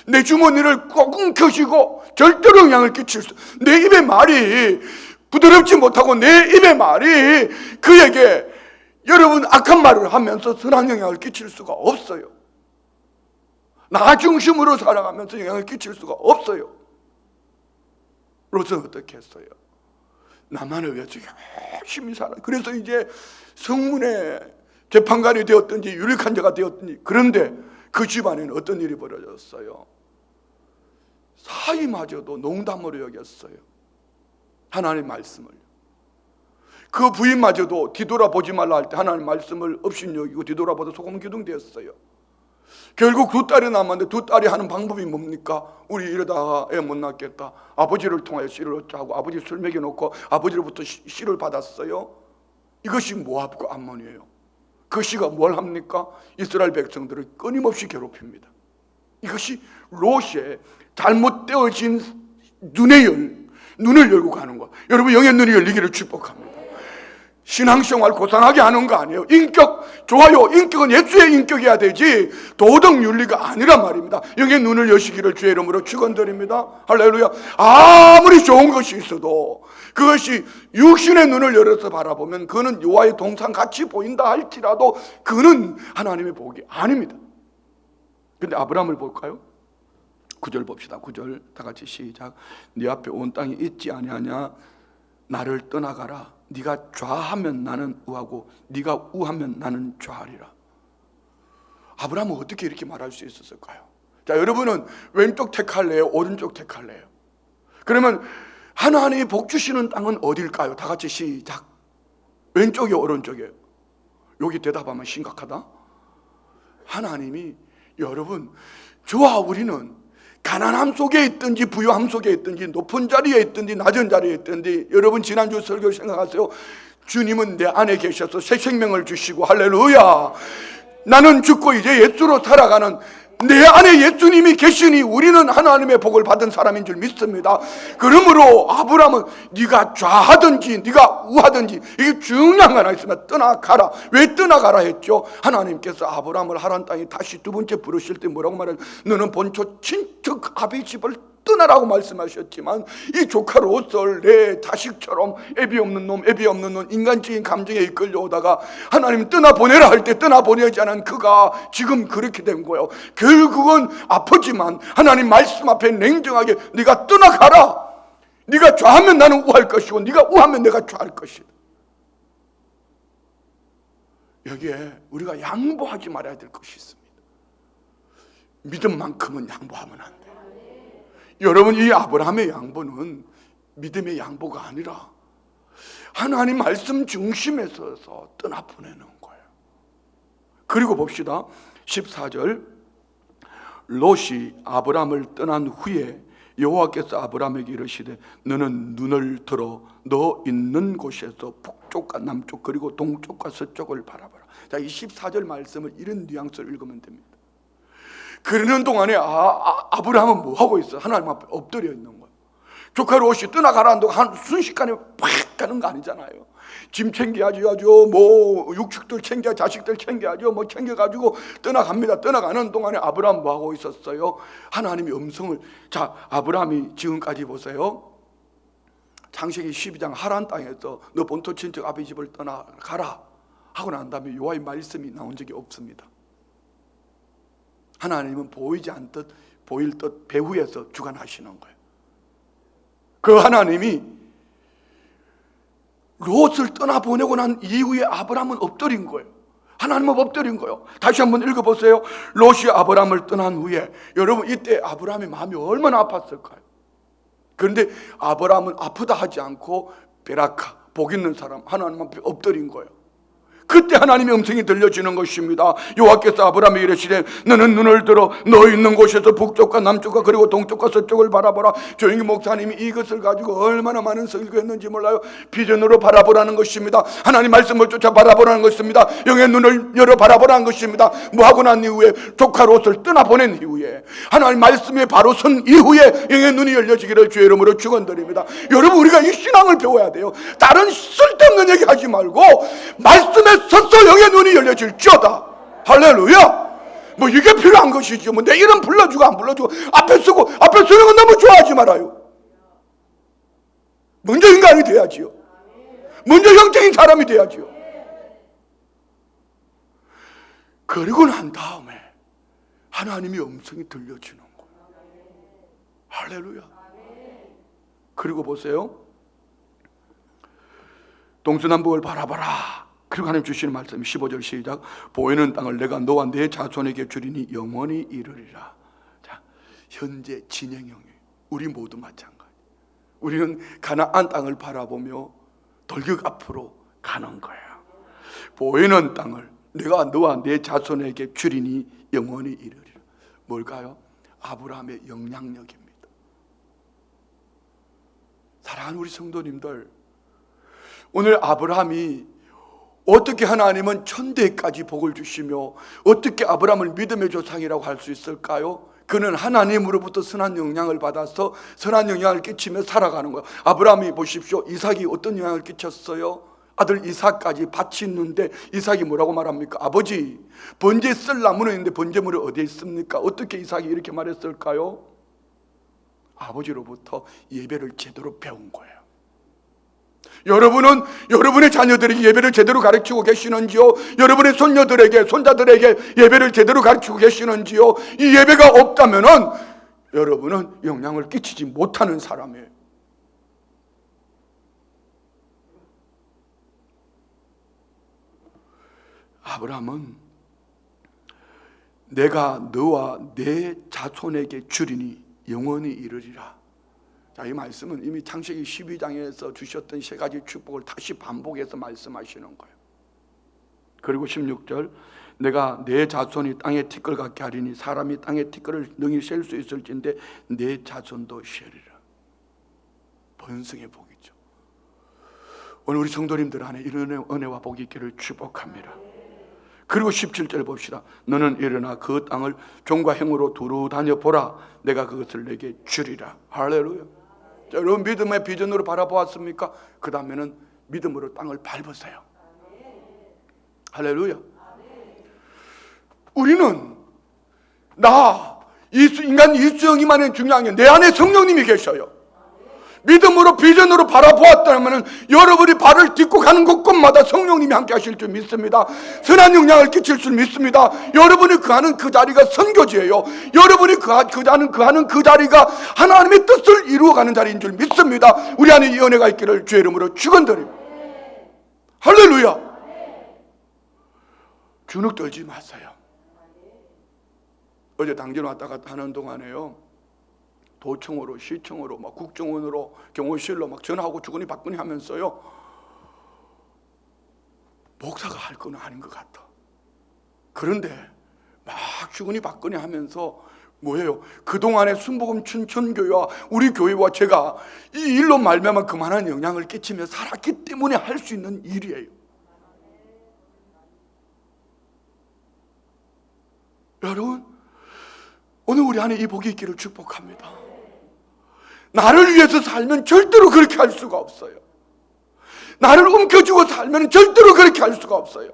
내 주머니를 꼭 켜시고 절대로 영향을 끼칠 수, 내 입의 말이 부드럽지 못하고 내 입의 말이 그에게 여러분 악한 말을 하면서 선한 영향을 끼칠 수가 없어요. 나 중심으로 살아가면서 영향을 끼칠 수가 없어요. 롯은 어떻게 했어요? 나만을 위해서 열심히 살아. 그래서 이제 성문의 재판관이 되었든지 유력한 자가 되었든지, 그런데 그 집안에는 어떤 일이 벌어졌어요? 사위마저도 농담으로 여겼어요. 하나님의 말씀을. 그 부인마저도 뒤돌아보지 말라 할 때 하나님의 말씀을 업신여기고 뒤돌아보다 소금 기둥 되었어요. 결국 두 딸이 남았는데 두 딸이 하는 방법이 뭡니까? 우리 이러다가 애 못 낳겠다, 아버지를 통하여 씨를 얻자 하고 아버지 술 먹여놓고 아버지로부터 씨를 받았어요. 이것이 모압과 암몬이에요. 그 씨가 뭘 합니까? 이스라엘 백성들을 끊임없이 괴롭힙니다. 이것이 롯의 잘못되어진 눈을 열고 가는 것. 여러분, 영의 눈이 열리기를 축복합니다. 신앙생활 고상하게 하는 거 아니에요. 인격 좋아요. 인격은 예수의 인격이어야 되지 도덕 윤리가 아니란 말입니다. 영의 눈을 여시기를 주의 이름으로 축원드립니다. 할렐루야. 아무리 좋은 것이 있어도 그것이 육신의 눈을 열어서 바라보면 그거는 여호와의 동상 같이 보인다 할지라도 그거는 하나님의 복이 아닙니다. 근데 아브라함을 볼까요? 9절 봅시다. 9절 다 같이 시작. 네 앞에 온 땅이 있지 아니하냐? 나를 떠나가라. 네가 좌하면 나는 우하고 네가 우하면 나는 좌하리라. 아브라함은 어떻게 이렇게 말할 수 있었을까요? 자, 여러분은 왼쪽 택할래요? 오른쪽 택할래요? 그러면 하나님이 복 주시는 땅은 어딜까요? 다 같이 시작. 왼쪽이요, 오른쪽이요? 여기 대답하면 심각하다. 하나님이, 여러분, 저와 우리는 가난함 속에 있든지 부유함 속에 있든지 높은 자리에 있든지 낮은 자리에 있든지, 여러분 지난주 설교를 생각하세요. 주님은 내 안에 계셔서 새 생명을 주시고, 할렐루야, 나는 죽고 이제 예수로 살아가는 내 안에 예수님이 계시니 우리는 하나님의 복을 받은 사람인 줄 믿습니다. 그러므로 아브라함은 네가 좌하든지 네가 우하든지, 이게 중요한 거 하나 있습니다. 떠나가라. 왜 떠나가라 했죠? 하나님께서 아브라함을 하란 땅에 다시 두 번째 부르실 때 뭐라고 말해요? 너는 본초 친척 아비 집을 떠나라고 말씀하셨지만, 이 조카 롯을 내 자식처럼 애비 없는 놈 인간적인 감정에 이끌려오다가 하나님 떠나보내라 할 때 떠나보내지 않은 그가 지금 그렇게 된 거예요. 결국은 아프지만 하나님 말씀 앞에 냉정하게 네가 떠나가라. 네가 좌하면 나는 우할 것이고 네가 우하면 내가 좌할 것이다. 여기에 우리가 양보하지 말아야 될 것이 있습니다. 믿음만큼은 양보하면 안 돼요. 여러분, 이 아브라함의 양보는 믿음의 양보가 아니라 하나님 말씀 중심에 서서 떠나보내는 거예요. 그리고 봅시다. 14절. 롯이 아브라함을 떠난 후에 여호와께서 아브라함에게 이르시되 너는 눈을 들어 너 있는 곳에서 북쪽과 남쪽 그리고 동쪽과 서쪽을 바라봐라. 자, 이 14절 말씀을 이런 뉘앙스를 읽으면 됩니다. 그러는 동안에 아브라함은 뭐 하고 있어? 하나님 앞에 엎드려 있는 거예요. 조카 롯이 떠나가라 한다고 한 순식간에 팍 가는 거 아니잖아요. 짐 챙겨야죠. 뭐 육축들 챙겨, 자식들 챙겨야죠. 뭐 챙겨가지고 떠나갑니다. 떠나가는 동안에 아브라함 뭐 하고 있었어요? 하나님이 음성을, 자, 아브라함이 지금까지 보세요. 창세기 12장 하란 땅에서 너 본토 친척 아비 집을 떠나가라 하고 난 다음에 여호와의 말씀이 나온 적이 없습니다. 하나님은 보이지 않듯 보일 듯 배후에서 주관하시는 거예요. 그 하나님이 롯을 떠나보내고 난 이후에 아브라함은 엎드린 거예요. 하나님은 엎드린 거예요. 다시 한번 읽어보세요. 롯이 아브라함을 떠난 후에, 여러분 이때 아브라함의 마음이 얼마나 아팠을까요? 그런데 아브라함은 아프다 하지 않고 베라카, 복 있는 사람, 하나님 앞에 엎드린 거예요. 그때 하나님의 음성이 들려지는 것입니다. 여호와께서 아브라함에게 이르시되 너는 눈을 들어 너 있는 곳에서 북쪽과 남쪽과 그리고 동쪽과 서쪽을 바라보라. 조용히 목사님이 이것을 가지고 얼마나 많은 설교했는지 몰라요. 비전으로 바라보라는 것입니다. 하나님 말씀을 쫓아 바라보라는 것입니다. 영의 눈을 열어 바라보라는 것입니다. 뭐 하고 난 이후에 조카 롯을 떠나보낸 이후에 하나님 말씀에 바로 선 이후에 영의 눈이 열려지기를 주의 이름으로 축원드립니다. 여러분, 우리가 이 신앙을 배워야 돼요. 다른 쓸데없는 얘기 하지 말고 말씀에 서서 영의 눈이 열려질지어다. 할렐루야. 뭐 이게 필요한 것이죠. 뭐 내 이름 불러주고 안 불러주고 앞에 쓰는 건 너무 좋아하지 말아요. 먼저 인간이 돼야지요. 먼저 영적인 사람이 돼야지요. 그리고 난 다음에 하나님의 음성이 들려지는 거예요. 할렐루야. 그리고 보세요. 동서남북을 바라봐라. 그리고 하나님 주시는 말씀 15절 시작. 보이는 땅을 내가 너와 내 자손에게 주리니 영원히 이르리라. 자, 현재 진행형이에요. 우리 모두 마찬가지. 우리는 가나안 땅을 바라보며 돌격 앞으로 가는 거예요. 보이는 땅을 내가 너와 내 자손에게 주리니 영원히 이르리라. 뭘까요? 아브라함의 영향력입니다. 사랑하는 우리 성도님들, 오늘 아브라함이 어떻게 하나님은 천대까지 복을 주시며 어떻게 아브라함을 믿음의 조상이라고 할 수 있을까요? 그는 하나님으로부터 선한 영향을 받아서 선한 영향을 끼치며 살아가는 거예요. 아브라함이 보십시오. 이삭이 어떤 영향을 끼쳤어요? 아들 이삭까지 밭이 있는데 이삭이 뭐라고 말합니까? 아버지, 번제 쓸 나무는 있는데 번제물이 어디에 있습니까? 어떻게 이삭이 이렇게 말했을까요? 아버지로부터 예배를 제대로 배운 거예요. 여러분은 여러분의 자녀들에게 예배를 제대로 가르치고 계시는지요? 여러분의 손녀들에게, 손자들에게 예배를 제대로 가르치고 계시는지요? 이 예배가 없다면은 여러분은 영향을 끼치지 못하는 사람이에요. 아브라함은 내가 너와 내 자손에게 주리니 영원히 이르리라. 자, 이 말씀은 이미 창세기 12장에서 주셨던 세 가지 축복을 다시 반복해서 말씀하시는 거예요. 그리고 16절, 내가 내 자손이 땅에 티끌 같게 하리니 사람이 땅에 티끌을 능히 셀 수 있을진데 내 자손도 세리라. 번성의 복이죠. 오늘 우리 성도님들 안에 이런 은혜와 복이 있기를 축복합니다. 그리고 17절 봅시다. 너는 일어나 그 땅을 종과 행으로 두루 다녀보라. 내가 그것을 내게 주리라. 할렐루야. 자, 여러분, 믿음의 비전으로 바라보았습니까? 그 다음에는 믿음으로 땅을 밟으세요. 할렐루야. 우리는 인간 이수영이만은 중요한 게 내 안에 성령님이 계셔요. 믿음으로 비전으로 바라보았다면 여러분이 발을 딛고 가는 곳곳마다 성령님이 함께 하실 줄 믿습니다. 선한 영향을 끼칠 줄 믿습니다. 여러분이 그하는 그 자리가 선교지예요. 여러분이 그하는 그 자리가 하나님의 뜻을 이루어가는 자리인 줄 믿습니다. 우리 안에 이 은혜가 있기를 주의 이름으로 축원드립니다. 할렐루야. 주눅 떨지 마세요. 어제 당진 왔다 갔다 하는 동안에요, 도청으로, 시청으로, 막 국정원으로, 경호실로 막 전화하고 주거니 받거니 하면서요, 목사가 할 건 아닌 것 같아. 그런데 막 주거니 받거니 하면서 뭐예요? 그동안의 순복음 춘천교회와 우리 교회와 제가 이 일로 말미암아 그만한 영향을 끼치며 살았기 때문에 할 수 있는 일이에요. 여러분, 오늘 우리 안에 이 복이 있기를 축복합니다. 나를 위해서 살면 절대로 그렇게 할 수가 없어요. 나를 움켜쥐고 살면 절대로 그렇게 할 수가 없어요.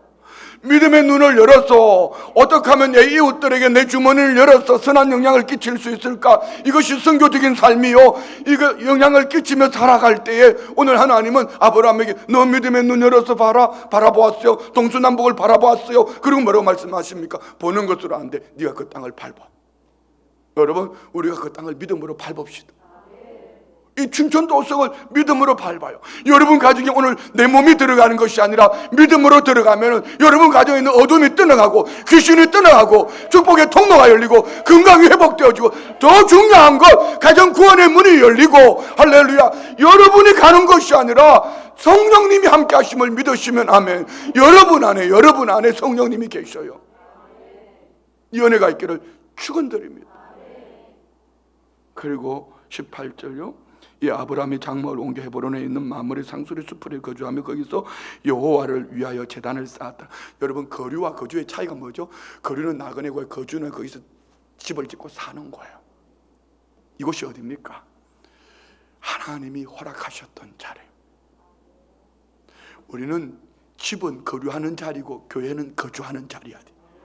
믿음의 눈을 열어서 어떻게 하면 내 이웃들에게 내 주머니를 열어서 선한 영향을 끼칠 수 있을까? 이것이 선교적인 삶이요, 이거 영향을 끼치며 살아갈 때에 오늘 하나님은 아브라함에게 너 믿음의 눈 열어서 바라보았어요. 동서남북을 바라보았어요. 그리고 뭐라고 말씀하십니까? 보는 것으로 안 돼. 네가 그 땅을 밟아. 여러분, 우리가 그 땅을 믿음으로 밟읍시다. 이 춘천도성을 믿음으로 밟아요. 여러분 가정에 오늘 내 몸이 들어가는 것이 아니라 믿음으로 들어가면 여러분 가정에 있는 어둠이 떠나가고 귀신이 떠나가고 축복의 통로가 열리고 건강이 회복되어지고 더 중요한 것 가정 구원의 문이 열리고 할렐루야. 여러분이 가는 것이 아니라 성령님이 함께 하심을 믿으시면 아멘. 여러분 안에 성령님이 계셔요. 이 은혜가 있기를 축원드립니다. 그리고 18절요. 이 아브라함이 장막을 옮겨 헤브론에 있는 마므레 상수리 숲을 거주하며 거기서 여호와를 위하여 제단을 쌓았다. 여러분 거류와 거주의 차이가 뭐죠? 거류는 나그네고 거주는 거기서 집을 짓고 사는 거예요. 이곳이 어디입니까? 하나님이 허락하셨던 자리예요. 우리는 집은 거류하는 자리고 교회는 거주하는 자리야.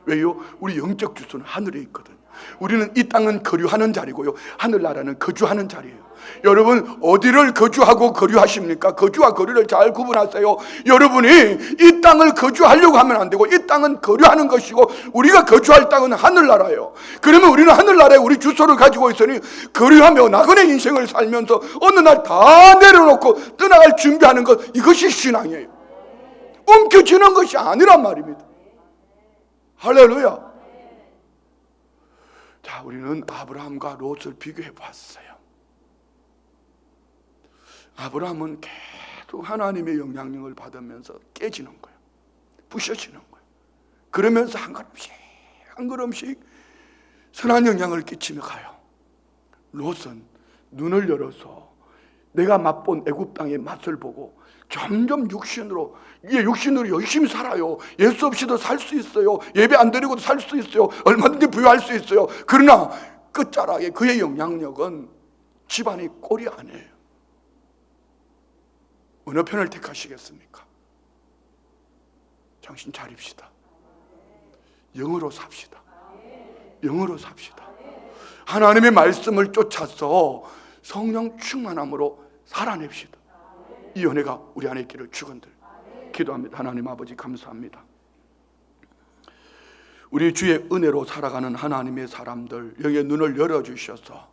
왜요? 우리 영적 주소는 하늘에 있거든요. 우리는 이 땅은 거류하는 자리고요, 하늘나라는 거주하는 자리예요. 여러분 어디를 거주하고 거류하십니까? 거주와 거류를 잘 구분하세요. 여러분이 이 땅을 거주하려고 하면 안 되고 이 땅은 거류하는 것이고 우리가 거주할 땅은 하늘나라예요. 그러면 우리는 하늘나라에 우리 주소를 가지고 있으니 거류하며 나그네 인생을 살면서 어느 날 다 내려놓고 떠나갈 준비하는 것, 이것이 신앙이에요. 움켜쥐는 것이 아니란 말입니다. 할렐루야. 자, 우리는 아브라함과 롯을 비교해 보았어요. 아브라함은 계속 하나님의 영향력을 받으면서 깨지는 거예요. 부셔지는 거예요. 그러면서 한 걸음씩 선한 영향을 끼치며 가요. 롯은 눈을 열어서 내가 맛본 애굽 땅의 맛을 보고 점점 육신으로 열심히 살아요. 예수 없이도 살 수 있어요. 예배 안 드리고도 살 수 있어요. 얼마든지 부유할 수 있어요. 그러나 끝자락에 그의 영향력은 집안의 꼴이 아니에요. 어느 편을 택하시겠습니까? 정신 차립시다. 영으로 삽시다. 영으로 삽시다. 하나님의 말씀을 쫓아서 성령 충만함으로 살아냅시다. 이 은혜가 우리 안에 있기를 축원드립니다. 기도합니다. 하나님 아버지 감사합니다. 우리 주의 은혜로 살아가는 하나님의 사람들 여기에 눈을 열어주셔서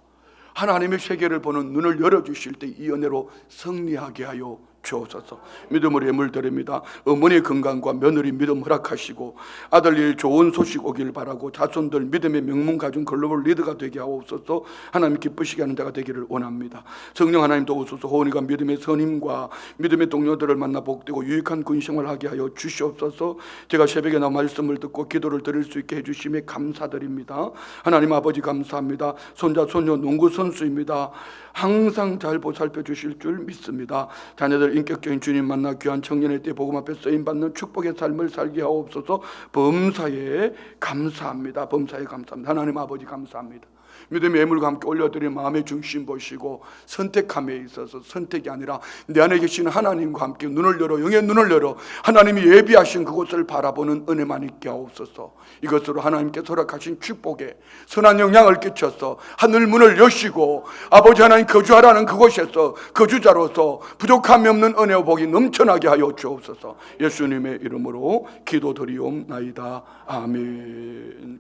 하나님의 세계를 보는 눈을 열어주실 때 이 은혜로 승리하게 하여 주옵소서. 믿음으로 예물 드립니다. 어머니의 건강과 며느리 믿음 허락하시고 아들 일 좋은 소식 오길 바라고 자손들 믿음의 명문 가진 글로벌 리더가 되게 하옵소서. 하나님 기쁘시게 하는 자가 되기를 원합니다. 성령 하나님 도우소서. 호은이가 믿음의 선임과 믿음의 동료들을 만나 복되고 유익한 군생활을 하게 하여 주시옵소서. 제가 새벽에 나 말씀을 듣고 기도를 드릴 수 있게 해주심에 감사드립니다. 하나님 아버지 감사합니다. 손자 손녀 농구 선수입니다. 항상 잘 보살펴 주실 줄 믿습니다. 자녀들 인격적인 주님 만나 귀한 청년의 때 복음 앞에 쓰임받는 축복의 삶을 살게 하옵소서. 범사에 감사합니다. 범사에 감사합니다. 하나님 아버지 감사합니다. 믿음의 예물과 함께 올려드린 마음의 중심 보시고 선택함에 있어서 선택이 아니라 내 안에 계시는 하나님과 함께 눈을 열어 영의 눈을 열어 하나님이 예비하신 그곳을 바라보는 은혜만 있게 하옵소서. 이것으로 하나님께서 허락하신 축복에 선한 영향을 끼쳐서 하늘 문을 여시고 아버지 하나님 거주하라는 그곳에서 거주자로서 부족함이 없는 은혜와 복이 넘쳐나게 하여 주옵소서. 예수님의 이름으로 기도드리옵나이다. 아멘.